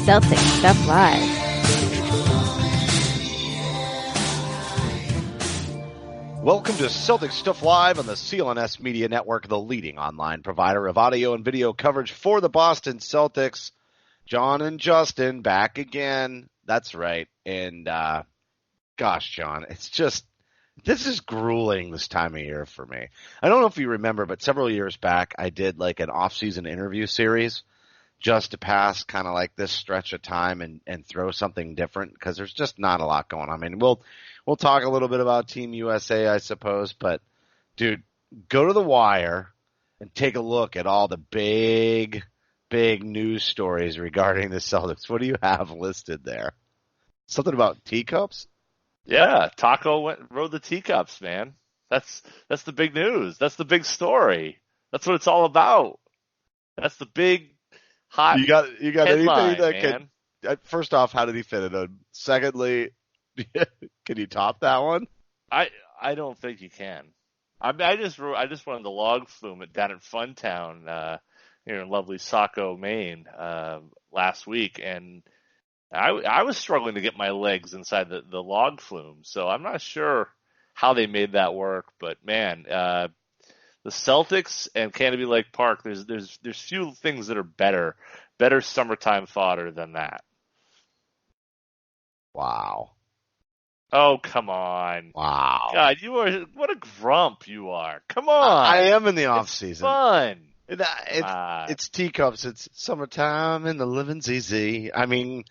Celtics Stuff Live. Welcome to Celtics Stuff Live on the CLNS Media Network, the leading online provider of audio and video coverage for the Boston Celtics. John and Justin back again. That's right. And gosh, John, this is grueling this time of year for me. I don't know if you remember, but several years back I did like an off-season interview series just to pass kind of like this stretch of time and throw something different because there's just not a lot going on. I mean, we'll talk a little bit about Team USA, I suppose, but dude, go to the wire and take a look at all the big news stories regarding the Celtics. What do you have listed there? Something about teacups? Yeah, Tacko rode the teacups, man. That's the big news. That's the big story. That's what it's all about. That's the big hot. You got headline, anything that man. can? First off, how did he fit it in? Secondly, can you top that one? I don't think you can. I just went on the log flume down at Funtown here in lovely Saco, Maine, last week, and I was struggling to get my legs inside the log flume, so I'm not sure how they made that work. But man, the Celtics and Canobie Lake Park, there's few things that are better summertime fodder than that. Wow. Oh, come on. Wow. God, what a grump you are. Come on. I am in the off season. Fun. It's teacups. It's summertime and the living's easy. I mean,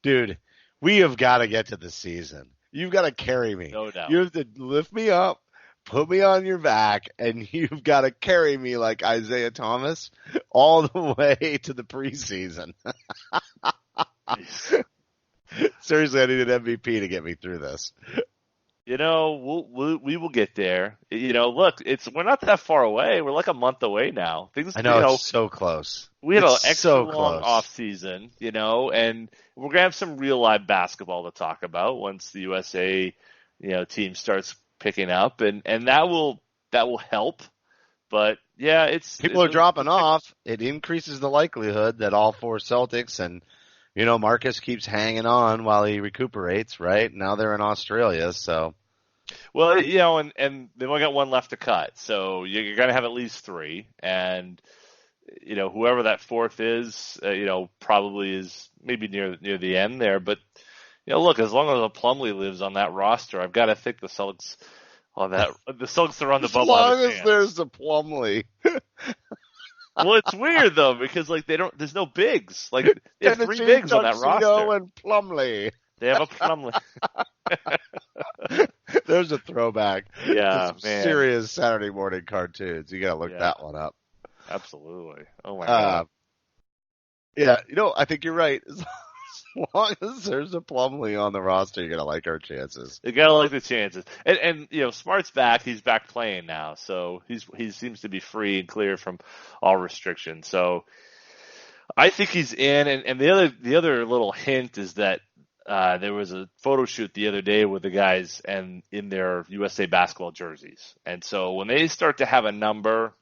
dude, we have got to get to the season. You've got to carry me. No doubt. You have to lift me up, put me on your back, and you've got to carry me like Isaiah Thomas all the way to the preseason. Seriously, I need an MVP to get me through this. You know, we will get there. You know, look, we're not that far away. We're like a month away now. I know, it's so close. We had an extra so long off season, you know, and we're gonna have some real live basketball to talk about once the USA, team starts picking up, and that will help. But yeah, people are dropping off. It increases the likelihood that all four Celtics and Marcus keeps hanging on while he recuperates, right? Now they're in Australia, so. Well, and they've only got one left to cut, so you're going to have at least three. And, whoever that fourth is, probably is maybe near the end there. But, look, as long as a Plumlee lives on that roster, I've got to think the Celtics are on the bubble. As long as there's a Plumlee. Well, it's weird though because there's no bigs. Like they have three bigs on that roster. And Plumlee. They have a Plumlee. There's a throwback. Yeah, to some man. Serious Saturday morning cartoons. You gotta look that one up. Absolutely. Oh my God. Yeah, I think you're right. As long as there's a Plumlee on the roster, you're gonna like our chances. You gotta like the chances. And Smart's back. He's back playing now, so he seems to be free and clear from all restrictions. So I think he's in. And the other little hint is that there was a photo shoot the other day with the guys and in their USA basketball jerseys. And so when they start to have a number,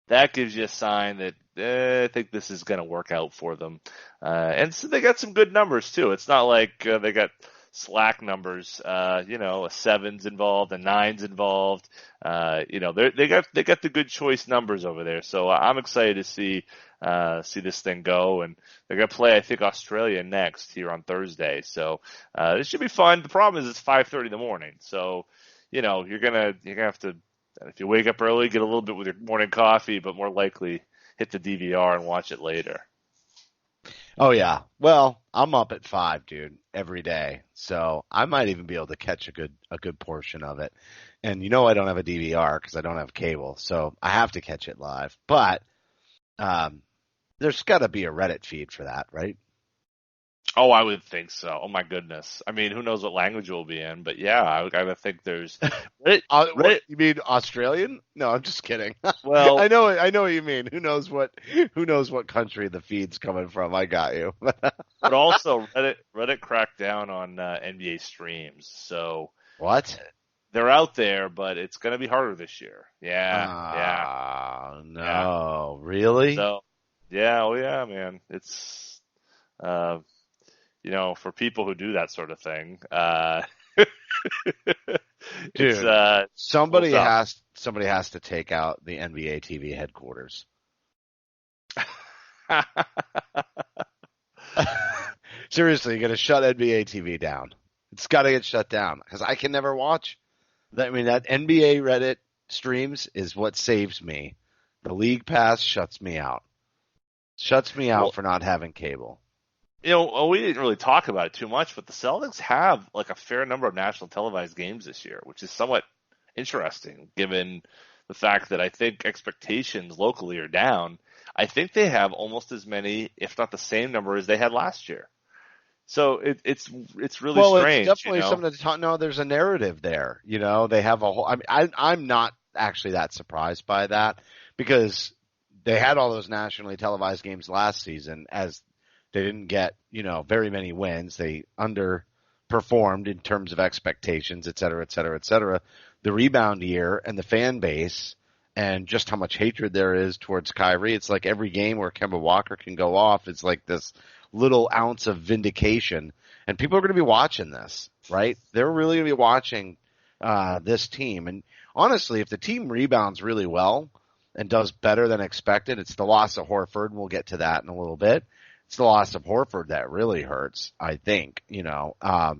that gives you a sign that I think this is going to work out for them. And so they got some good numbers too. It's not like they got slack numbers, a 7's involved, a 9's involved. They got the good choice numbers over there. So I'm excited to see this thing go. And they're going to play, I think, Australia next here on Thursday. So this should be fun. The problem is it's 5:30 in the morning. So, you're gonna have to, if you wake up early, get a little bit with your morning coffee, but more likely hit the DVR and watch it later. Oh yeah. Well, I'm up at 5, dude, every day. So I might even be able to catch a good portion of it. And I don't have a DVR because I don't have cable, so I have to catch it live. But there's got to be a Reddit feed for that, right? Oh, I would think so. Oh my goodness. I mean, who knows what language we'll be in, but yeah, I would think there's What, you mean Australian? No, I'm just kidding. Well, I know what you mean. Who knows what country the feed's coming from? I got you. but also Reddit cracked down on NBA streams. So what? They're out there, but it's going to be harder this year. Yeah. No, really? So Yeah, oh yeah, man. It's uh, for people who do that sort of thing, it's Dude, a little tough. somebody has to take out the NBA TV headquarters. Seriously, you got to shut NBA TV down. It's got to get shut down because I can never watch. I mean, that NBA Reddit streams is what saves me. The League Pass shuts me out. Shuts me out Well, for not having cable. we didn't really talk about it too much, but the Celtics have like a fair number of national televised games this year, which is somewhat interesting given the fact that I think expectations locally are down. I think they have almost as many, if not the same number as they had last year. So it's really Well, it's strange, definitely something to talk. No, there's a narrative there. They have a whole. I mean, I'm not actually that surprised by that because they had all those nationally televised games last season as they didn't get, very many wins. They underperformed in terms of expectations, et cetera, et cetera, et cetera. The rebound year and the fan base and just how much hatred there is towards Kyrie. It's like every game where Kemba Walker can go off is like this little ounce of vindication. And people are going to be watching this, right? They're really going to be watching this team. And honestly, if the team rebounds really well and does better than expected, it's the loss of Horford, and we'll get to that in a little bit. It's the loss of Horford that really hurts, I think, and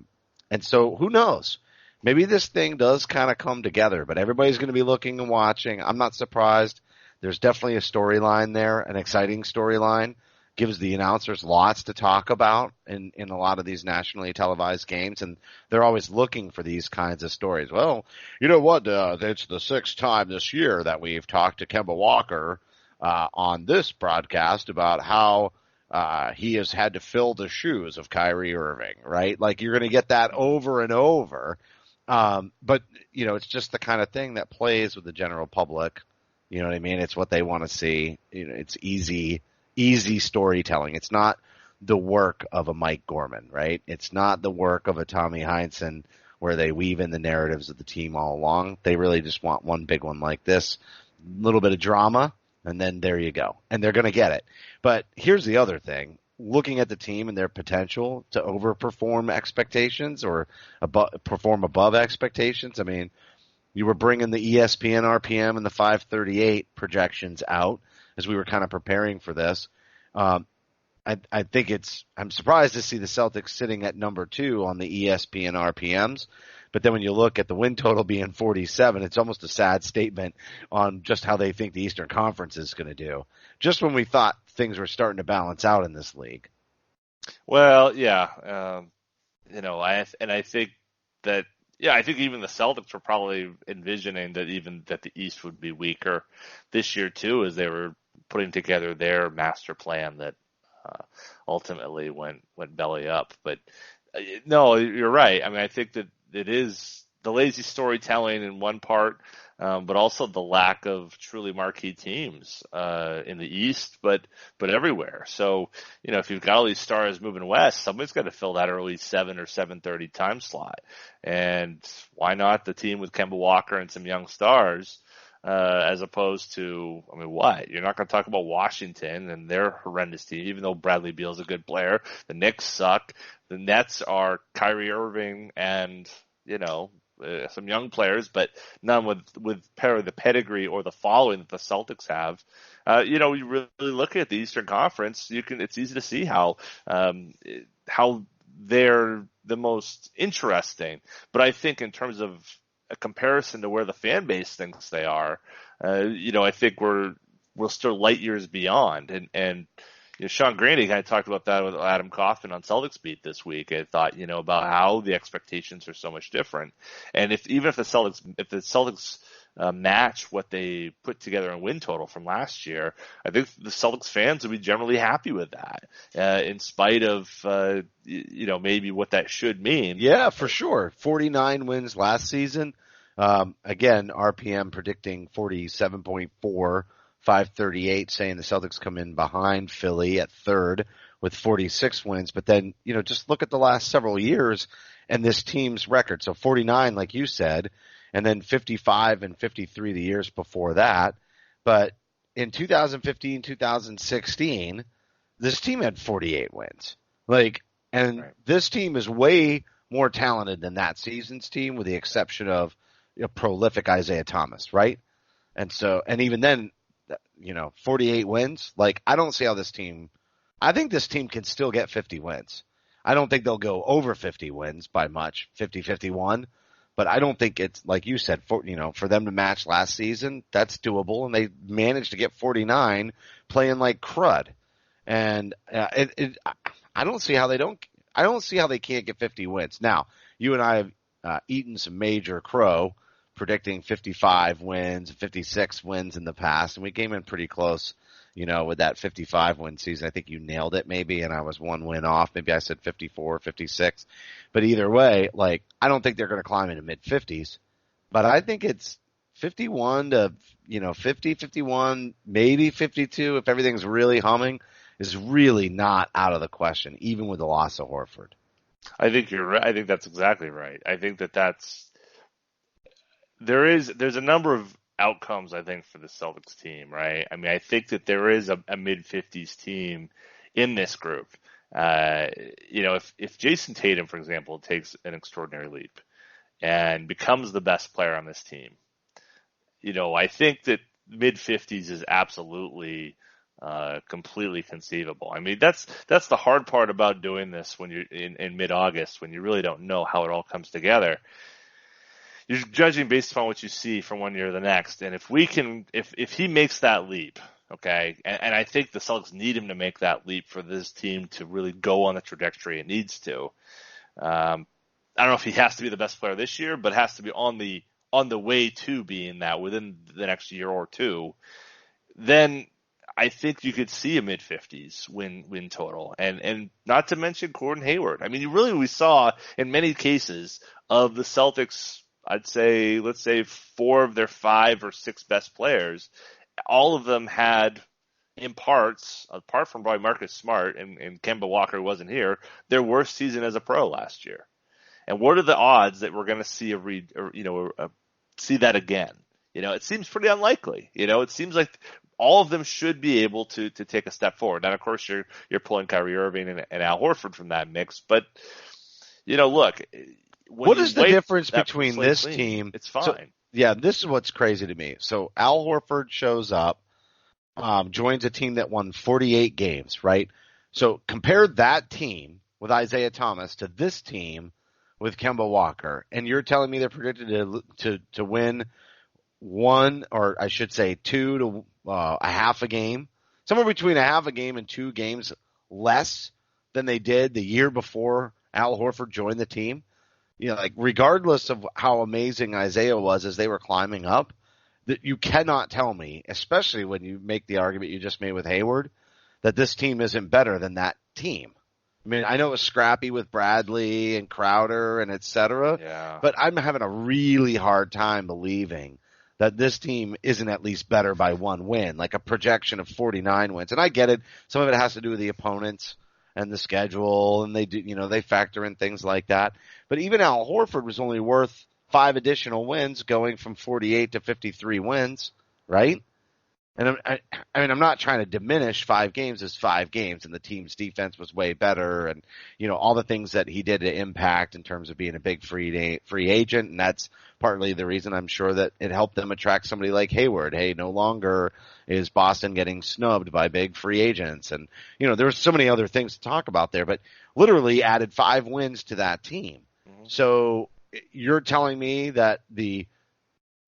so who knows? Maybe this thing does kind of come together, but everybody's going to be looking and watching. I'm not surprised. There's definitely a storyline there, an exciting storyline. Gives the announcers lots to talk about in a lot of these nationally televised games, and they're always looking for these kinds of stories. Well, you know what? It's the sixth time this year that we've talked to Kemba Walker on this broadcast about how he has had to fill the shoes of Kyrie Irving, right? Like you're going to get that over and over. But it's just the kind of thing that plays with the general public. You know what I mean? It's what they want to see. It's easy storytelling. It's not the work of a Mike Gorman, right? It's not the work of a Tommy Heinsohn where they weave in the narratives of the team all along. They really just want one big one like this, a little bit of drama, and then there you go. And they're going to get it. But here's the other thing. Looking at the team and their potential to overperform expectations or perform above expectations, I mean, you were bringing the ESPN RPM and the 538 projections out as we were kind of preparing for this. I think I'm surprised to see the Celtics sitting at number 2 on the ESPN RPMs. But then when you look at the win total being 47, it's almost a sad statement on just how they think the Eastern Conference is going to do. Just when we thought things were starting to balance out in this league. Well, yeah. I think that, I think even the Celtics were probably envisioning that the East would be weaker this year too, as they were putting together their master plan that ultimately went belly up. But no, you're right. I mean, I think that it is the lazy storytelling in one part, but also the lack of truly marquee teams in the East, but everywhere. So, if you've got all these stars moving west, somebody's got to fill that early 7 or 7:30 time slot. And why not the team with Kemba Walker and some young stars, as opposed to, I mean, what? You're not going to talk about Washington and their horrendous team, even though Bradley Beal's a good player. The Knicks suck. The Nets are Kyrie Irving and, some young players, but none with the pedigree or the following that the Celtics have. You really look at the Eastern Conference, it's easy to see how they're the most interesting. But I think in terms of a comparison to where the fan base thinks they are, I think we're still light years beyond. And Sean Grande kind of talked about that with Adam Kaufman on Celtics Beat this week. I thought, about how the expectations are so much different. And if the Celtics match what they put together in win total from last year, I think the Celtics fans would be generally happy with that, in spite of, maybe what that should mean. Yeah, for sure. 49 wins last season. Again, RPM predicting 47.4. 538, saying the Celtics come in behind Philly at third with 46 wins. But then, just look at the last several years and this team's record. So 49, like you said, and then 55 and 53 the years before that. But in 2015, 2016, this team had 48 wins. Like, and Right. this team is way more talented than that season's team, with the exception of prolific Isaiah Thomas, right? And so, and even then, 48 wins. Like, I don't see how this team. I think this team can still get 50 wins. I don't think they'll go over 50 wins by much, 50, 51. But I don't think it's, like you said, for them to match last season, that's doable. And they managed to get 49 playing like crud. And I don't see how they can't get 50 wins. Now, you and I have eaten some major crow predicting 55 wins, 56 wins in the past, and we came in pretty close, with that 55 win season. I think you nailed it maybe, and I was one win off. Maybe I said 54, 56. But either way, like, I don't think they're going to climb into mid-50s, but I think it's 51 to, 50, 51, maybe 52 if everything's really humming, is really not out of the question, even with the loss of Horford. I think you're right. I think that's exactly right. I think there's a number of outcomes, I think, for the Celtics team, right? I mean, I think that there is a mid-50s team in this group. If Jason Tatum, for example, takes an extraordinary leap and becomes the best player on this team, I think that mid-50s is absolutely completely conceivable. I mean, that's the hard part about doing this when you're in mid-August, when you really don't know how it all comes together. You're judging based upon what you see from one year to the next. And if he makes that leap, okay, and I think the Celtics need him to make that leap for this team to really go on the trajectory it needs to. I don't know if he has to be the best player this year, but has to be on the way to being that within the next year or two. Then I think you could see a mid-50s win total, and not to mention Gordon Hayward. I mean, we saw in many cases of the Celtics, let's say 4 of their 5 or 6 best players, all of them had, in parts, apart from probably Marcus Smart and Kemba Walker, who wasn't here, their worst season as a pro last year. And what are the odds that we're going to see see that again? It seems pretty unlikely. It seems like all of them should be able to take a step forward. And of course, you're pulling Kyrie Irving and Al Horford from that mix. But look, what is the difference between this team? It's fine. So, yeah, this is what's crazy to me. So Al Horford shows up, joins a team that won 48 games, right? So compare that team with Isaiah Thomas to this team with Kemba Walker, and you're telling me they're predicted to win 1, or I should say 2 to a half a game, somewhere between a half a game and 2 games less than they did the year before Al Horford joined the team. Like, regardless of how amazing Isaiah was as they were climbing up, that you cannot tell me, especially when you make the argument you just made with Hayward, that this team isn't better than that team. I mean, I know it was scrappy with Bradley and Crowder and et cetera, but I'm having a really hard time believing that this team isn't at least better by 1 win, like a projection of 49 wins. And I get it. Some of it has to do with the opponents and the schedule, and they factor in things like that. But even Al Horford was only worth 5 additional wins, going from 48 to 53 wins, right? And I'm not trying to diminish 5 games as 5 games, and the team's defense was way better, and all the things that he did to impact in terms of being a big free agent, and that's partly the reason I'm sure that it helped them attract somebody like Hayward. Hey, no longer is Boston getting snubbed by big free agents, and there were so many other things to talk about there, but literally added 5 wins to that team. Mm-hmm. So you're telling me that the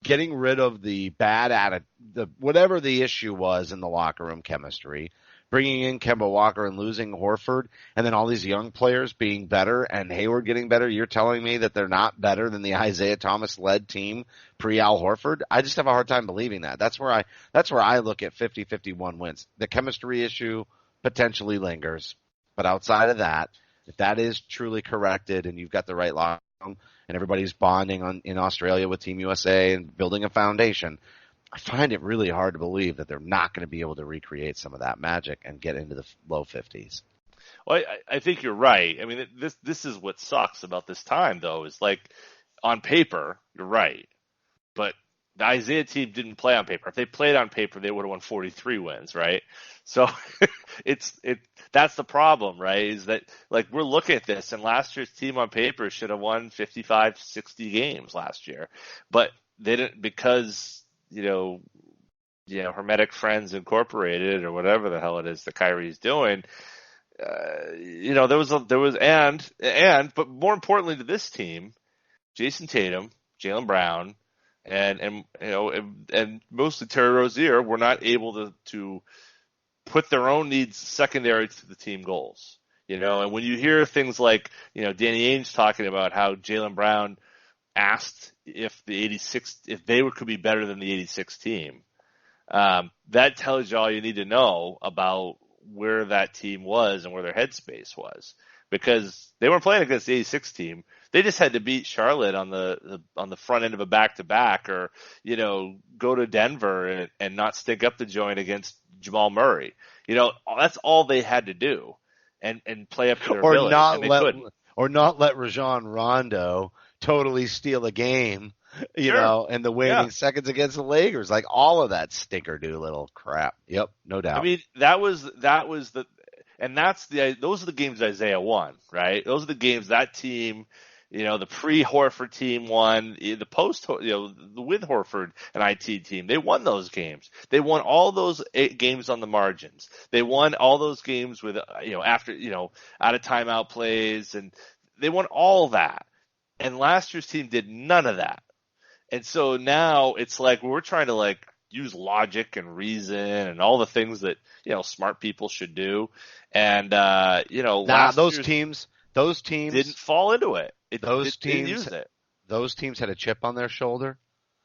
getting rid of the bad attitude, whatever the issue was in the locker room chemistry, bringing in Kemba Walker and losing Horford, and then all these young players being better and Hayward getting better, you're telling me that they're not better than the Isaiah Thomas-led team pre-Al Horford? I just have a hard time believing that. That's where I look at 50-51 wins. The chemistry issue potentially lingers, but outside of that, if that is truly corrected and you've got the right locker room, and everybody's bonding in Australia with Team USA and building a foundation, I find it really hard to believe that they're not going to be able to recreate some of that magic and get into the low 50s. Well, I think you're right. I mean, this is what sucks about this time, though, is like, on paper, you're right. But the Isaiah team didn't play on paper. If they played on paper, they would have won 43 wins, right? So that's the problem, right? Is that like we're looking at this, and last year's team on paper should have won 55, 60 games last year, but they didn't because Hermetic Friends Incorporated or whatever the hell it is that Kyrie's doing. But more importantly to this team, Jason Tatum, Jaylen Brown, and mostly Terry Rozier were not able to put their own needs secondary to the team goals. And when you hear things like, Danny Ainge talking about how Jaylen Brown asked if they could be better than the 86 team, that tells you all you need to know about where that team was and where their headspace was, because they weren't playing against the 86 team. They just had to beat Charlotte on the front end of a back-to-back, or go to Denver and not stink up the joint against Jamal Murray. That's all they had to do, and play up to their ability. Or not let Rajon Rondo totally steal a game. And the waning seconds against the Lakers, like all of that stinker do little crap. Yep, no doubt. I mean, those are the games Isaiah won, right? Those are the games that team, the pre-Horford team won, the with Horford and IT team, they won those games. They won all those 8 games on the margins. They won all those games with, after, out of timeout plays, and they won all that. And last year's team did none of that. And so now it's like we're trying to use logic and reason and all the things that, smart people should do. And, those teams didn't fall into it. Those teams used it. Those teams had a chip on their shoulder.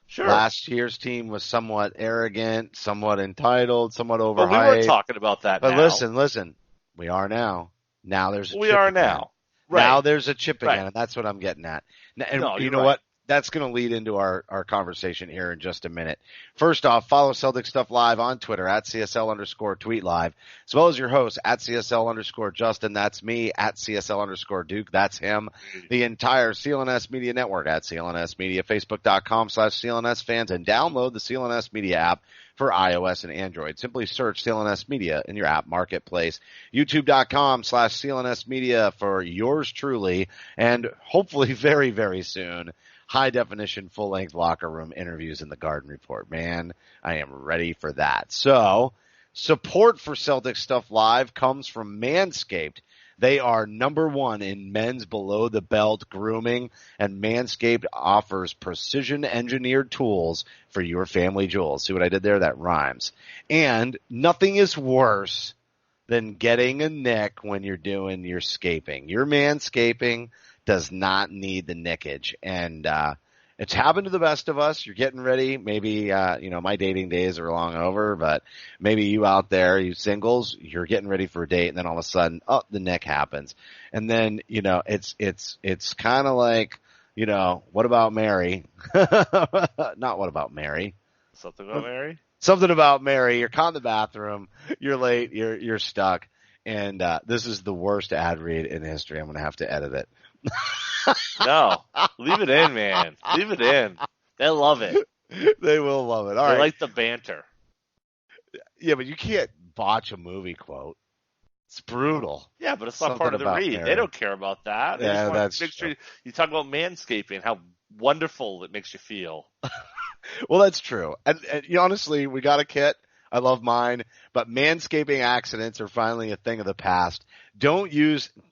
Sure. Last year's team was somewhat arrogant, somewhat entitled, somewhat overhyped. But we weren't talking about that But now. listen, we are now. Now there's a chip. We are again. now. Right. Now there's a chip again, Right. and that's what I'm getting at. And you know right. what? That's going to lead into our conversation here in just a minute. First off, follow Celtics Stuff Live on Twitter at CSL_tweet live, as well as your host at CSL_Justin. That's me at CSL_Duke. That's him. The entire CLNS Media Network at CLNS Media, Facebook.com/CLNS fans, and download the CLNS Media app for iOS and Android. Simply search CLNS Media in your app marketplace. YouTube.com/CLNS Media for yours truly, and hopefully very, very soon, high-definition, full-length locker room interviews in the Garden Report. Man, I am ready for that. So, support for Celtics Stuff Live comes from Manscaped. They are number 1 in men's below-the-belt grooming, and Manscaped offers precision-engineered tools for your family jewels. See what I did there? That rhymes. And nothing is worse than getting a nick when you're doing your scaping. Your manscaping does not need the nickage. And it's happened to the best of us. You're getting ready. Maybe, my dating days are long over, but maybe you out there, you singles, you're getting ready for a date, and then all of a sudden, the nick happens. And then, it's kind of like, what about Mary? Not what about Mary. Something about Mary? Something about Mary. You're caught in the bathroom. You're late. You're stuck. And this is the worst ad read in history. I'm going to have to edit it. No, leave it in, man. Leave it in. They love it. They will love it. All they right. like the banter. Yeah, but you can't botch a movie quote. It's brutal. Yeah, but it's not part of the read. Mary. They don't care about that. They just want to make sure you talk about manscaping, how wonderful it makes you feel. Well, that's true. And honestly, we got a kit. I love mine, but manscaping accidents are finally a thing of the past.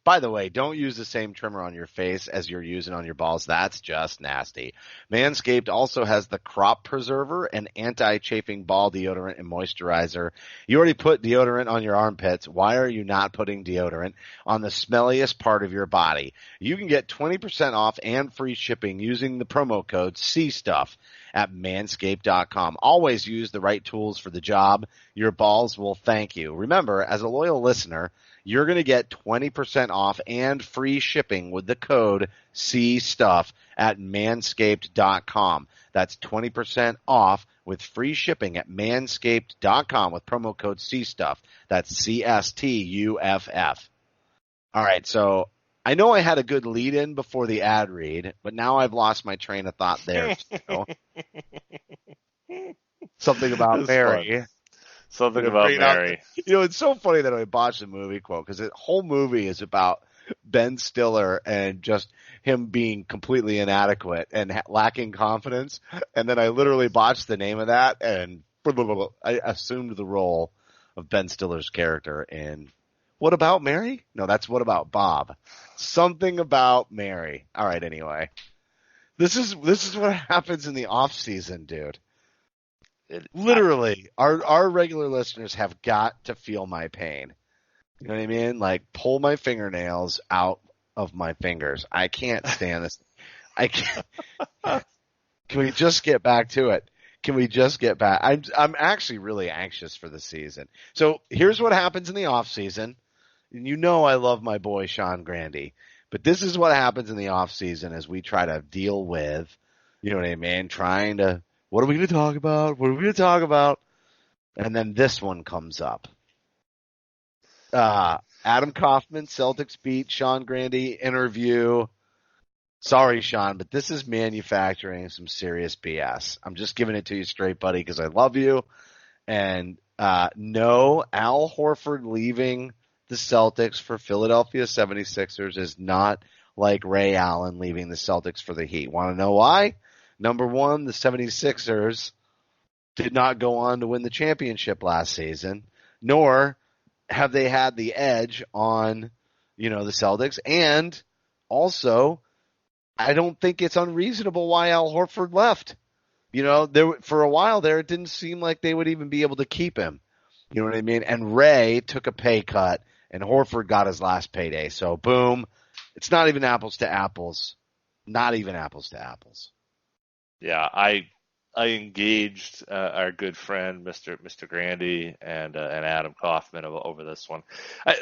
By the way, don't use the same trimmer on your face as you're using on your balls. That's just nasty. Manscaped also has the Crop Preserver, an anti-chafing ball deodorant and moisturizer. You already put deodorant on your armpits. Why are you not putting deodorant on the smelliest part of your body? You can get 20% off and free shipping using the promo code CStuff at manscaped.com. Always use the right tools for the job. Your balls will thank you. Remember, as a loyal listener, you're going to get 20% off and free shipping with the code CStuff at manscaped.com. That's 20% off with free shipping at manscaped.com with promo code CStuff. That's CSTUFF. All right, so I know I had a good lead in before the ad read, but now I've lost my train of thought there too. Something about Mary. Fun. Something about Mary. It's so funny that I botched the movie quote because the whole movie is about Ben Stiller and just him being completely inadequate and lacking confidence. And then I literally botched the name of that and I assumed the role of Ben Stiller's character in What About Mary? No, that's What About Bob. Something about Mary. All right, anyway. This is what happens in the off season, dude. Literally, our regular listeners have got to feel my pain. You know what I mean? Like, pull my fingernails out of my fingers. I can't stand this. I can't. Can we just get back to it? Can we just get back? I'm actually really anxious for the season. So here's what happens in the off season. You know I love my boy Sean Grande, but this is what happens in the off season as we try to deal with, you know what I mean? Trying to, what are we going to talk about? What are we going to talk about? And then this one comes up. Adam Kaufman, Celtics Beat, Sean Grande interview. Sorry, Sean, but this is manufacturing some serious BS. I'm just giving it to you straight, buddy, because I love you. And no, Al Horford leaving the Celtics for Philadelphia 76ers is not like Ray Allen leaving the Celtics for the Heat. Want to know why? Number one, the 76ers did not go on to win the championship last season, nor have they had the edge on, the Celtics. And also, I don't think it's unreasonable why Al Horford left. For a while there, it didn't seem like they would even be able to keep him. You know what I mean? And Ray took a pay cut, and Horford got his last payday. So, boom. It's not even apples to apples. Not even apples to apples. Yeah, I engaged our good friend, Mr. Grande, and Adam Kaufman over this one.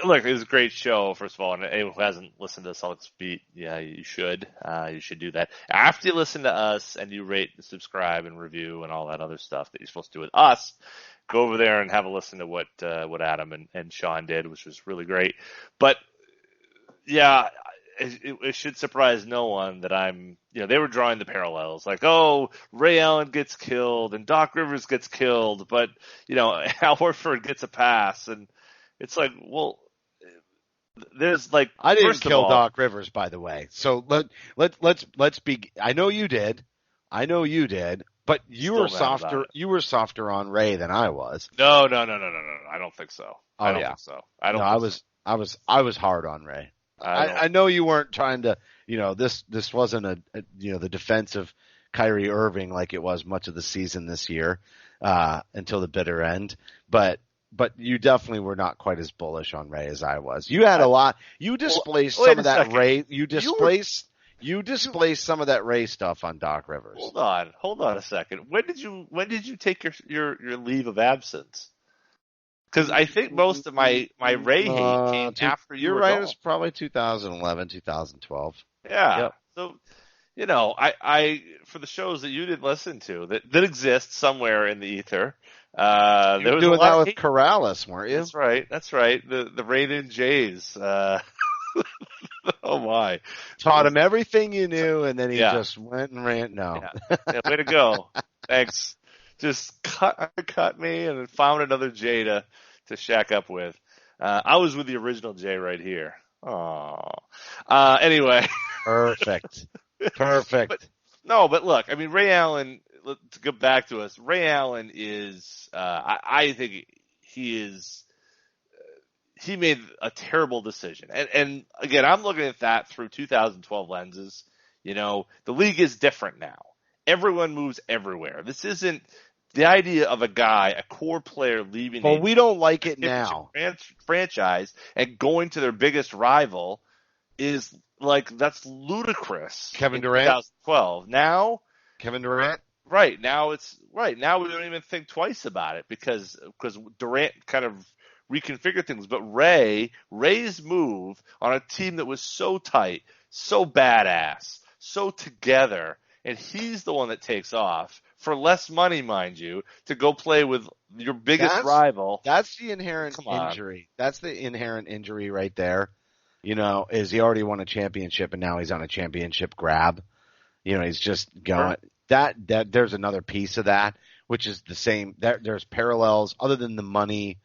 Look, it was a great show, first of all, and anyone who hasn't listened to Celtics Beat, yeah, you should. You should do that. After you listen to us and you rate, subscribe, and review and all that other stuff that you're supposed to do with us, go over there and have a listen to what Adam and Sean did, which was really great. But, yeah, it should surprise no one that they were drawing the parallels. Like, oh, Ray Allen gets killed and Doc Rivers gets killed, but, Al Horford gets a pass. And it's like, well, there's like, I didn't kill Doc Rivers, by the way. So let's be, I know you did, but you were softer on Ray than I was. No. I don't think so. I don't think so. I was hard on Ray. I know you weren't trying to, this wasn't the defense of Kyrie Irving like it was much of the season this year, until the bitter end. But you definitely were not quite as bullish on Ray as I was. You had a lot. You displaced some of that Ray. You displaced some of that Ray stuff on Doc Rivers. Hold on a second. When did you take your leave of absence? Because I think most of my Ray hate came after you were right. gone. It was probably 2011, 2012. Yeah. Yep. So, I for the shows that you didn't listen to that exist somewhere in the ether. You were doing that with Corrales, weren't you? That's right. The Raiden Jays. Oh my! Taught him everything you knew, and then he just went and ran. No. Yeah, way to go! Thanks. Just cut me and found another Jay to shack up with. I was with the original Jay right here. Oh. Anyway. Perfect. But look, I mean, Ray Allen, to get back to us, Ray Allen is, I think he made a terrible decision. And again, I'm looking at that through 2012 lenses. The league is different now. Everyone moves everywhere. This isn't the idea of a core player leaving. Well, we don't like it now. Franchise and going to their biggest rival is like, that's ludicrous. Kevin Durant. 2012. Now, Kevin Durant. Right. Now we don't even think twice about it because Durant kind of reconfigured things. But Ray's move on a team that was so tight, so badass, so together, and he's the one that takes off for less money, mind you, to go play with your biggest rival. That's the inherent injury. That's the inherent injury right there. is he already won a championship and now he's on a championship grab. He's just going Sure. that there's another piece of that, which is the same. There's parallels other than the money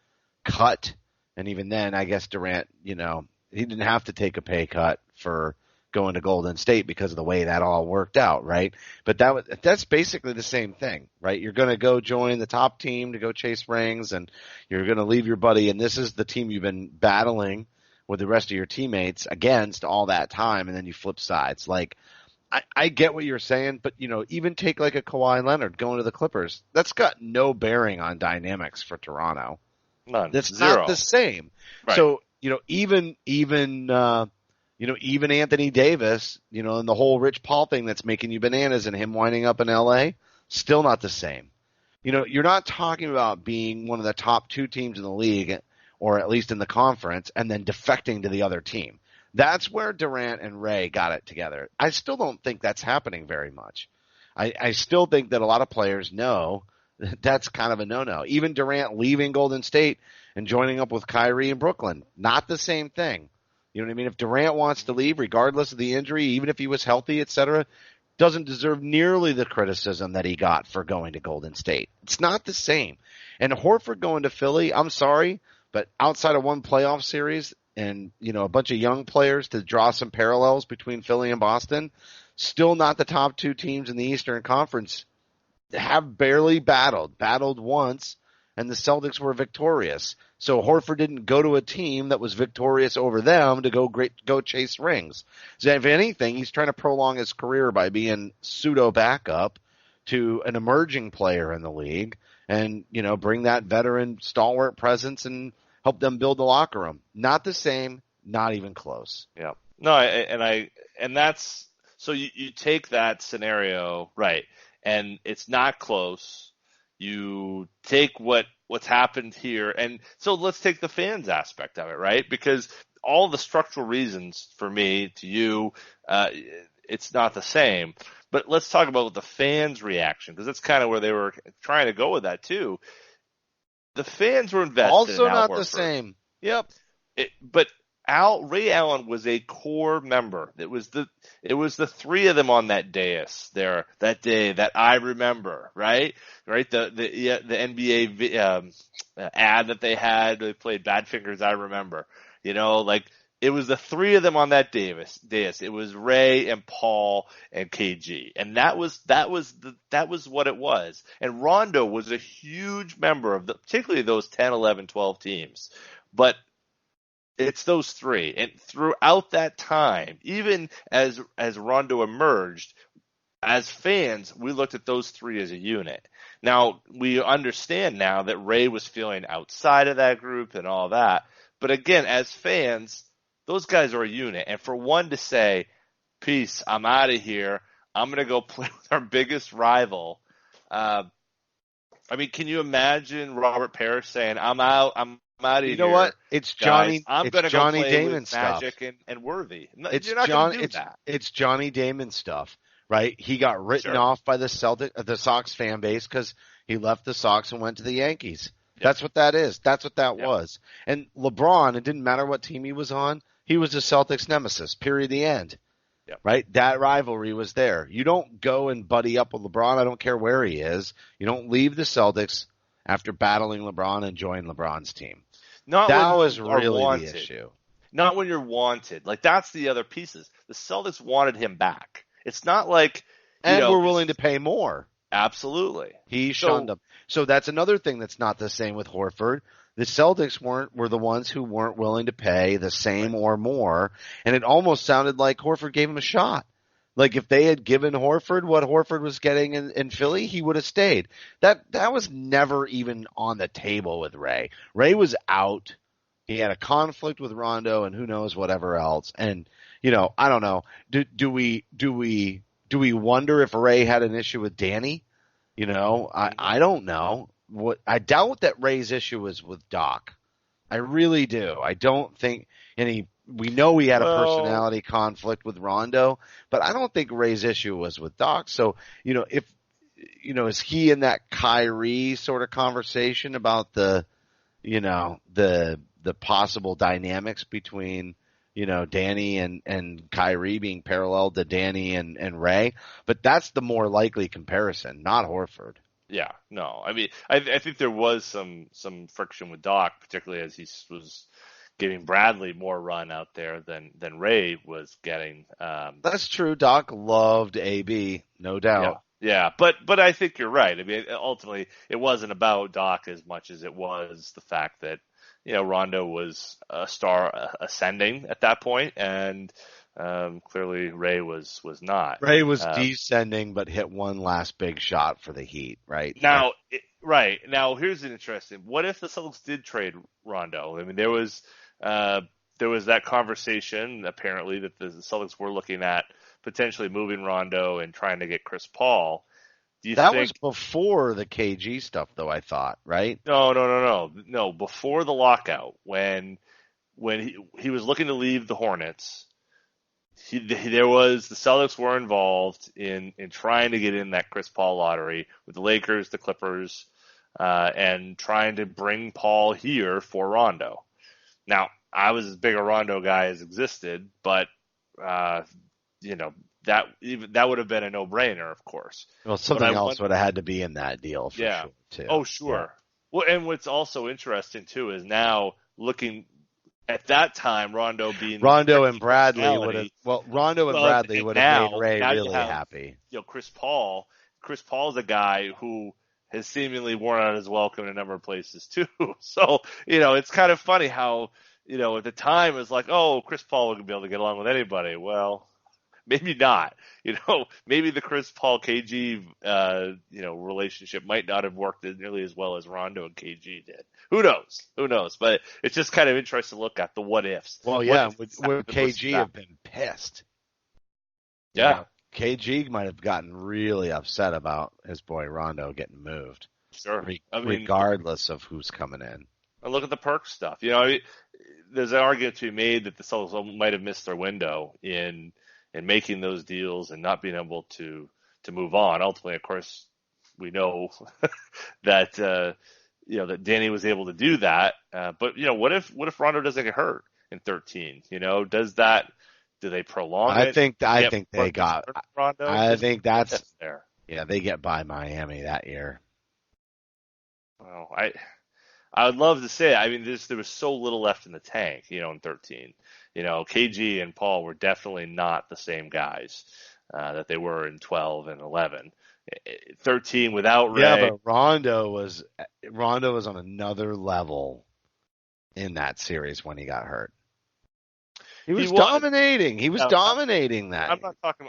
cut. And even then, I guess Durant, he didn't have to take a pay cut for going to Golden State because of the way that all worked out, right? But that's basically the same thing, right? You're going to go join the top team to go chase rings, and you're going to leave your buddy, and this is the team you've been battling with the rest of your teammates against all that time, and then you flip sides. Like, I get what you're saying, but, even take like a Kawhi Leonard going to the Clippers. That's got no bearing on dynamics for Toronto. None. That's Zero. not the same. Right. So, even Anthony Davis, and the whole Rich Paul thing that's making you bananas and him winding up in LA, still not the same. You're not talking about being one of the top 2 teams in the league, or at least in the conference, and then defecting to the other team. That's where Durant and Ray got it together. I still don't think that's happening very much. I still think that a lot of players know that's kind of a no-no. Even Durant leaving Golden State and joining up with Kyrie in Brooklyn, not the same thing. You know what I mean? If Durant wants to leave, regardless of the injury, even if he was healthy, etc., doesn't deserve nearly the criticism that he got for going to Golden State. It's not the same. And Horford going to Philly, I'm sorry, but outside of one playoff series and, a bunch of young players to draw some parallels between Philly and Boston, still not the top 2 teams in the Eastern Conference. Have barely battled once, and the Celtics were victorious. So Horford didn't go to a team that was victorious over them to go chase rings. So if anything, he's trying to prolong his career by being pseudo backup to an emerging player in the league, and bring that veteran stalwart presence and help them build the locker room. Not the same, not even close. Yeah. No, and that's so you take that scenario, right? And it's not close. You take what's happened here, and so let's take the fans aspect of it, right? Because all the structural reasons for me to you, it's not the same. But let's talk about the fans' reaction, because that's kind of where they were trying to go with that too. The fans were invested. Also in Al not Horford. the same. Yep. But Ray Allen was a core member. It was the 3 of them on that dais there that day that I remember, right? Right. The NBA ad that they had, they played Badfingers. I remember, it was the 3 of them on that dais. It was Ray and Paul and KG. And that was what it was. And Rondo was a huge member of particularly those 10, 11, 12 teams. But it's those 3. And throughout that time, even as Rondo emerged, as fans, we looked at those 3 as a unit. Now, we understand now that Ray was feeling outside of that group and all that. But again, as fans, those guys are a unit. And for one to say, peace, I'm out of here, I'm going to go play with our biggest rival. Can you imagine Robert Parrish saying, I'm out of here. You know what? It's Johnny. Guys, I'm going to go play Damon with stuff. Magic and Worthy. You're not going to do that. It's Johnny Damon stuff, right? He got written off by the Sox fan base because he left the Sox and went to the Yankees. Yep. That's what that is. That's what that was. And LeBron, it didn't matter what team he was on. He was the Celtics nemesis, period, the end. Yep. Right? That rivalry was there. You don't go and buddy up with LeBron. I don't care where he is. You don't leave the Celtics after battling LeBron and join LeBron's team. That was really the issue. Not when you're wanted. Like, that's the other pieces. The Celtics wanted him back. It's not like, and we're willing to pay more. Absolutely. He shunned them. So that's another thing that's not the same with Horford. The Celtics were the ones who weren't willing to pay the same or more, and it almost sounded like Horford gave him a shot. Like if they had given Horford what Horford was getting in Philly, he would have stayed. That was never even on the table with Ray. Ray was out. He had a conflict with Rondo and who knows whatever else. And I don't know. Do we wonder if Ray had an issue with Danny? I don't know. I doubt that Ray's issue was with Doc. I really do. I don't think we know he had a personality conflict with Rondo, but I don't think Ray's issue was with Doc. So, is he in that Kyrie sort of conversation about the possible dynamics between Danny and Kyrie being paralleled to Danny and Ray, but that's the more likely comparison, not Horford. Yeah, no. I mean, I think there was some friction with Doc, particularly as he was giving Bradley more run out there than Ray was getting. That's true. Doc loved AB, no doubt. Yeah, but I think you're right. I mean, ultimately, it wasn't about Doc as much as it was the fact that Rondo was a star ascending at that point, and clearly Ray was not. Ray was descending, but hit one last big shot for the Heat. Right now, now here's an interesting. What if the Celtics did trade Rondo? I mean, there was that conversation apparently that the Celtics were looking at potentially moving Rondo and trying to get Chris Paul. That was before the KG stuff, though, I thought, right? No. Before the lockout, when he was looking to leave the Hornets, the Celtics were involved in trying to get in that Chris Paul lottery with the Lakers, the Clippers, and trying to bring Paul here for Rondo. Now, I was as big a Rondo guy as existed, but that would have been a no-brainer, of course. Well, something else would have had to be in that deal for sure, too. Oh, sure. Yeah. Well, and what's also interesting, too, is now looking at that time, Rondo and Bradley would have made Ray really happy. Chris Paul's a guy who has seemingly worn out his welcome in a number of places, too. So, it's kind of funny how, at the time it was like, oh, Chris Paul would be able to get along with anybody. Well, maybe not. Maybe the Chris Paul KG relationship might not have worked nearly as well as Rondo and KG did. Who knows? But it's just kind of interesting to look at the what ifs. Well, yeah, would KG have been pissed? Yeah. KG might have gotten really upset about his boy Rondo getting moved. Sure. Regardless of who's coming in. And look at the perk stuff. There's an argument to be made that the Celtics might have missed their window in making those deals and not being able to move on. Ultimately, of course, we know that that Danny was able to do that. But what if Rondo doesn't get hurt in 13? Do they prolong it? I think they got Rondo. I think that's there. Yeah, they get by Miami that year. Well, I would love to say it. I mean, there was so little left in the tank, in 13. KG and Paul were definitely not the same guys that they were in 12 and 11. 13 without Ray. Yeah, but Rondo was on another level in that series when he got hurt. He was dominating. He was dominating that. I'm not talking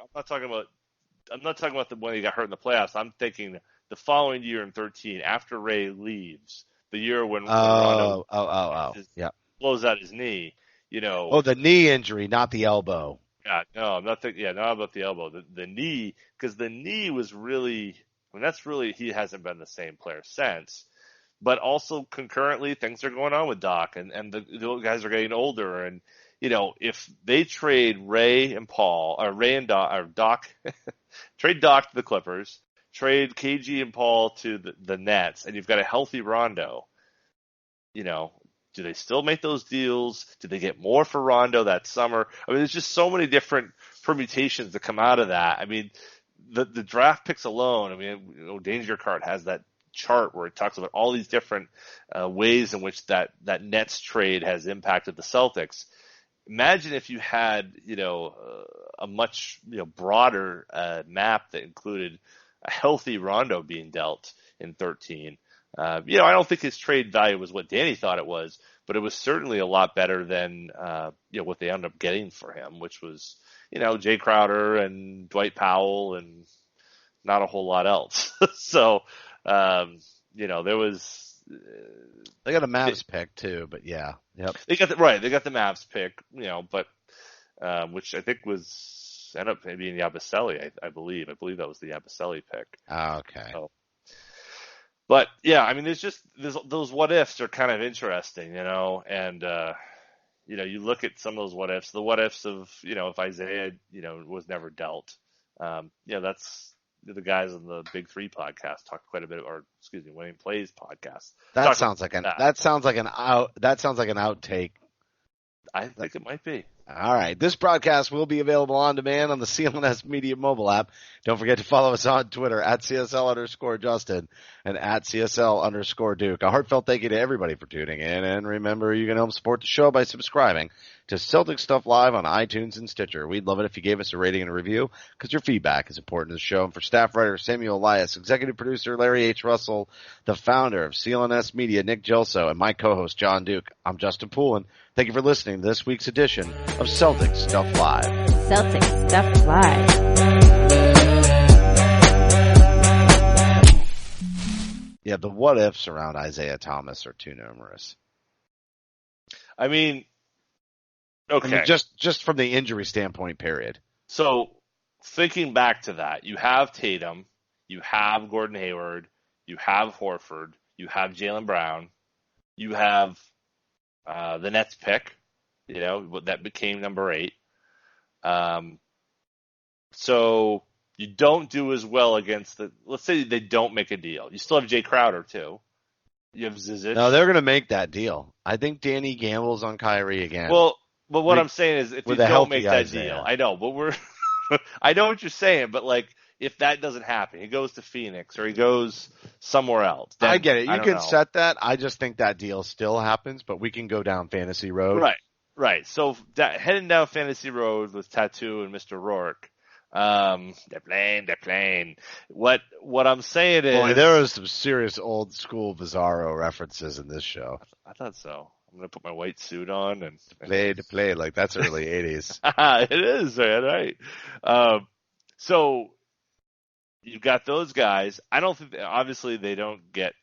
about the when he got hurt in the playoffs. I'm thinking the following year in 13, after Ray leaves, the year when Rondo blows out his knee. The knee injury, not the elbow. Yeah, no, I'm not thinking. Yeah, not about the elbow. The knee, because the knee was really. I mean, he hasn't been the same player since. But also concurrently, things are going on with Doc, and the guys are getting older, and if they trade Ray and Paul, or Ray and Doc, trade Doc to the Clippers, trade KG and Paul to the Nets, and you've got a healthy Rondo, do they still make those deals? Do they get more for Rondo that summer? I mean, there's just so many different permutations that come out of that. I mean, the draft picks alone, I mean, Danger Card has that chart where it talks about all these different ways in which that Nets trade has impacted the Celtics. Imagine if you had, a much, broader map that included a healthy Rondo being dealt in 13. I don't think his trade value was what Danny thought it was, but it was certainly a lot better than, what they ended up getting for him, which was, Jay Crowder and Dwight Powell and not a whole lot else. So, there was. They got a Mavs pick too, but yeah. Yep. They got the Mavs pick, but, which I think ended up being Yabusele, I believe. I believe that was the Yabusele pick. Oh, okay. So, but yeah, I mean, there's those what ifs are kind of interesting, and you look at some of those what ifs. The what ifs of if Isaiah was never dealt. That's the guys on the Big Three podcast talked quite a bit, Winning Plays podcast. That sounds like an outtake. I think it might be. All right. This broadcast will be available on demand on the CLNS Media mobile app. Don't forget to follow us on Twitter at CSL_Justin and at CSL_Duke. A heartfelt thank you to everybody for tuning in. And remember, you can help support the show by subscribing to Celtic Stuff Live on iTunes and Stitcher. We'd love it if you gave us a rating and a review because your feedback is important to the show. And for staff writer Samuel Elias, executive producer Larry H. Russell, the founder of CLNS Media, Nick Gelso, and my co-host John Duke, I'm Justin Poulin. Thank you for listening to this week's edition of Celtic Stuff Live. Celtic Stuff Live. Yeah, the what ifs around Isaiah Thomas are too numerous. I mean, okay. I mean, just from the injury standpoint, period. So thinking back to that, you have Tatum, you have Gordon Hayward, you have Horford, you have Jaylen Brown, you have the Nets pick, that became number 8. So you don't do as well against let's say they don't make a deal. You still have Jay Crowder too. You have Zizic. No, they're going to make that deal. I think Danny gambles on Kyrie again. Well, but what I'm saying is if you don't make that Isaiah. deal, I know, but I know what you're saying, but like, if that doesn't happen, he goes to Phoenix or he goes somewhere else. Then, I get it. You can know. set that. I just think that deal still happens, but we can go down fantasy road. Right. So heading down fantasy road with Tattoo and Mr. Rourke. They're playing. What I'm saying is, boy, there are some serious old school Bizarro references in this show. I thought so. I'm gonna put my white suit on and play like that's early '80s. It is, man, right? So you've got those guys. I don't think obviously they don't get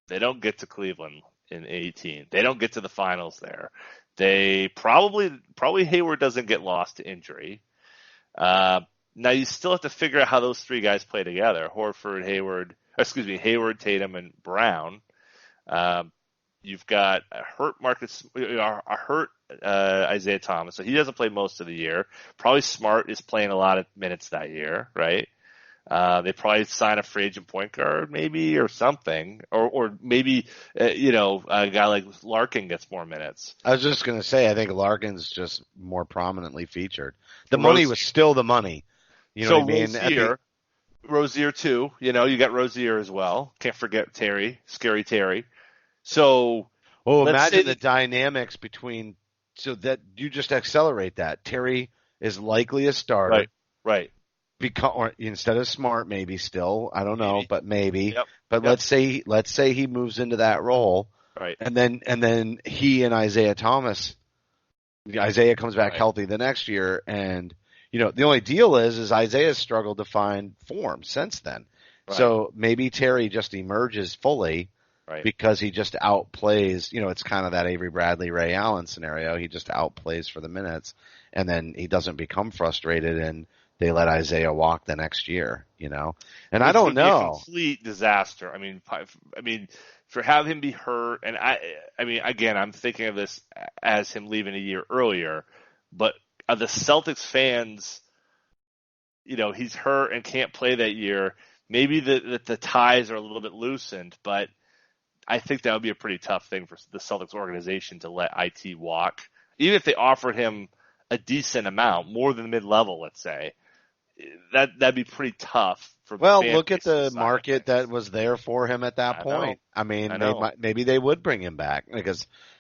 to Cleveland in 18. They don't get to the finals there. They probably Hayward doesn't get lost to injury. Now you still have to figure out how those three guys play together. Hayward, Tatum, and Brown. You've got a hurt Isaiah Thomas, so he doesn't play most of the year. Probably Smart is playing a lot of minutes that year, right? They probably sign a free agent point guard, maybe, or something, or maybe a guy like Larkin gets more minutes. I was just gonna say, I think Larkin's just more prominently featured. The money was still the money. You know what I mean? Rozier too. You got Rozier as well. Can't forget Scary Terry. So, imagine the dynamics between. So that you just accelerate that. Terry is likely a starter, right? Or instead of Smart, maybe still. I don't know, but maybe. Yep. But let's say he moves into that role, right? And then he and Isaiah Thomas. Isaiah comes back healthy the next year, and the only deal is Isaiah's struggled to find form since then. Right. So maybe Terry just emerges fully. Right. Because he just outplays, it's kind of that Avery Bradley, Ray Allen scenario. He just outplays for the minutes, and then he doesn't become frustrated, and they let Isaiah walk the next year, And I don't know. Be a complete disaster. I mean, for have him be hurt, and I mean, again, I'm thinking of this as him leaving a year earlier, but are the Celtics fans, he's hurt and can't play that year. Maybe the ties are a little bit loosened, but I think that would be a pretty tough thing for the Celtics organization to let IT walk. Even if they offered him a decent amount, more than mid-level, let's say, that'd be pretty tough. Look at the market that was there for him at that point. I mean, maybe they would bring him back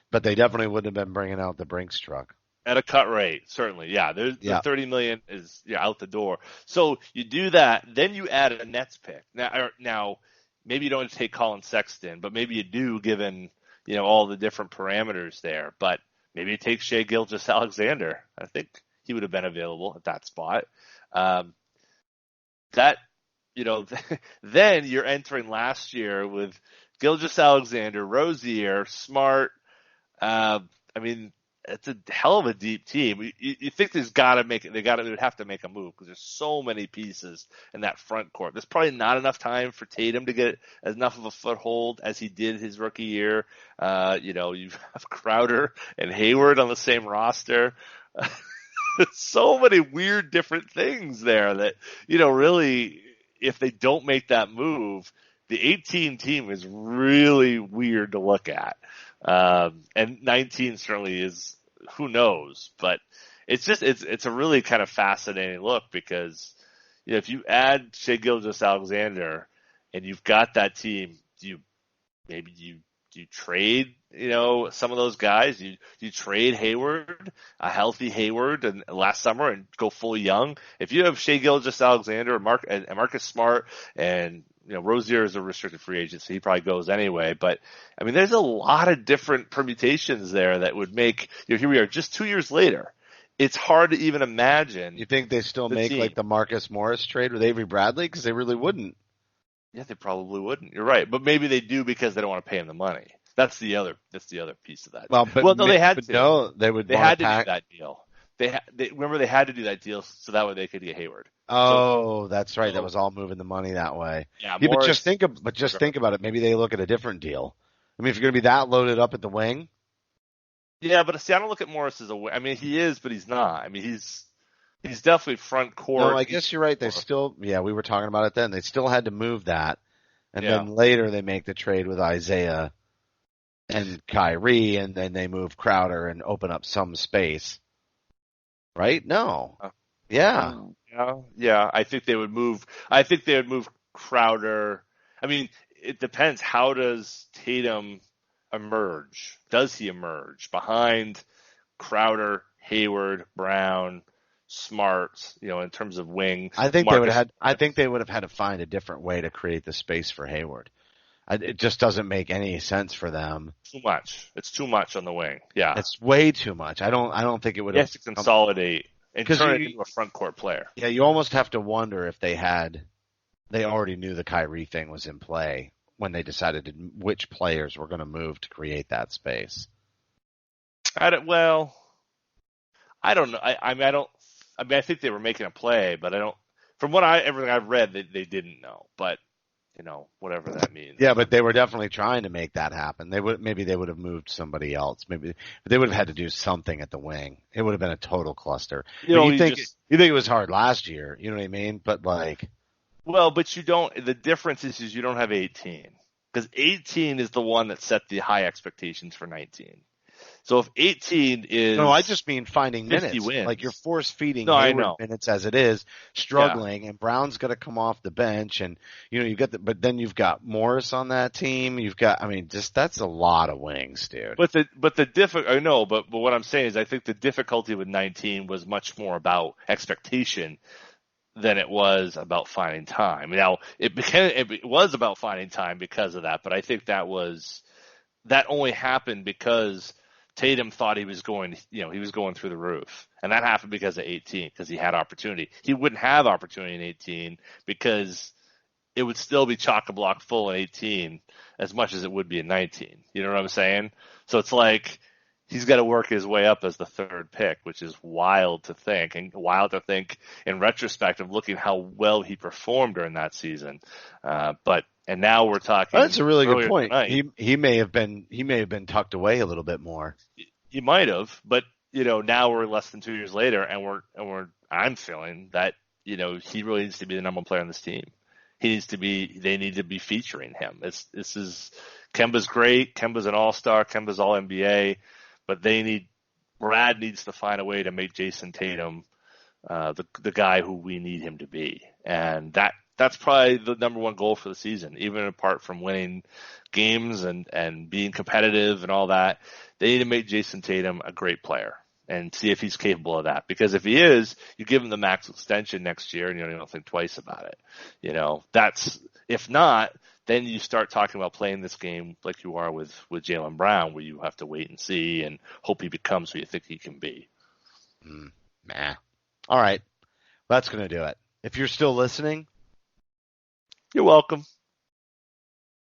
but they definitely wouldn't have been bringing out the Brinks truck. At a cut rate, certainly. Yeah, the $30 million is out the door. So you do that, then you add a Nets pick. Now, maybe you don't take Colin Sexton, but maybe you do, given all the different parameters there. But maybe you take Shai Gilgeous-Alexander. I think he would have been available at that spot. Then you're entering last year with Gilgeous-Alexander, Rozier, Smart. It's a hell of a deep team. You think they would have to make a move because there's so many pieces in that front court. There's probably not enough time for Tatum to get enough of a foothold as he did his rookie year. You have Crowder and Hayward on the same roster. So many weird different things there that, really, if they don't make that move, the 18 team is really weird to look at. And 19 certainly is, who knows, but it's a really kind of fascinating look because if you add Shai Gilgeous-Alexander and you've got that team, do you trade some of those guys? You trade Hayward, a healthy Hayward, and last summer and go fully young. If you have Shai Gilgeous-Alexander and Marcus Smart and Rozier is a restricted free agent, so he probably goes anyway. But I mean, there's a lot of different permutations there that would make here we are just 2 years later. It's hard to even imagine. You think they still make team. like the Marcus Morris trade with Avery Bradley? Because they really wouldn't. Yeah, they probably wouldn't. You're right, but maybe they do because they don't want to pay him the money. That's the other piece of that. Well, no, they had to. No, they would. They had to do that deal. Remember they had to do that deal so that way they could get Hayward. Oh, that's right. That was all moving the money that way. Yeah, but just think about it. Maybe they look at a different deal. I mean, if you're going to be that loaded up at the wing. Yeah, but see, I don't look at Morris as a wing. I mean, he is, but he's not. I mean, he's definitely front court. No, I guess you're right. They still, we were talking about it then. They still had to move that, and then later they make the trade with Isaiah and Kyrie, and then they move Crowder and open up some space. Right? No. Yeah. Yeah. I think they would move Crowder. I mean, it depends. How does Tatum emerge? Does he emerge behind Crowder, Hayward, Brown, Smart? In terms of wing. I think they would have had to find a different way to create the space for Hayward. It just doesn't make any sense for them. Too much. It's too much on the wing. Yeah, it's way too much. I don't think it would have to consolidate and turn it into a front court player. Yeah, you almost have to wonder if they already knew the Kyrie thing was in play when they decided which players were going to move to create that space. I don't know. I think they were making a play, but I don't. From everything I've read, they didn't know. But whatever that means. Yeah, but they were definitely trying to make that happen. Maybe they would have moved somebody else. Maybe they would have had to do something at the wing. It would have been a total cluster. You think it was hard last year? You know what I mean? But but you don't. The difference is you don't have 18 because 18 is the one that set the high expectations for 19. So if 18 is I just mean finding minutes. Wins. Like you're force feeding Hayward minutes as it is, struggling, and Brown's got to come off the bench, and but then you've got Morris on that team. You've got, that's a lot of wings, dude. But what I'm saying is I think the difficulty with 19 was much more about expectation than it was about finding time. Now it was about finding time because of that, but I think that only happened because Tatum thought he was going through the roof. And that happened because of 18, because he had opportunity. He wouldn't have opportunity in 18 because it would still be chock-a-block full in 18 as much as it would be in 19. You know what I'm saying? So it's like he's got to work his way up as the third pick, which is wild to think in retrospect of looking how well he performed during that season. And now we're talking. That's a really good point. He may have been tucked away a little bit more. He might have, but now we're less than 2 years later, and I'm feeling that he really needs to be the number one player on this team. They need to be featuring him. Kemba's great. Kemba's an all-star. Kemba's all NBA, but Brad needs to find a way to make Jason Tatum the guy who we need him to be, and that's probably the number one goal for the season, even apart from winning games and being competitive and all that. They need to make Jason Tatum a great player and see if he's capable of that. Because if he is, you give him the max extension next year and you don't think twice about it. If not, then you start talking about playing this game like you are with Jaylen Brown, where you have to wait and see and hope he becomes who you think he can be. All right. That's going to do it. If you're still listening, you're welcome.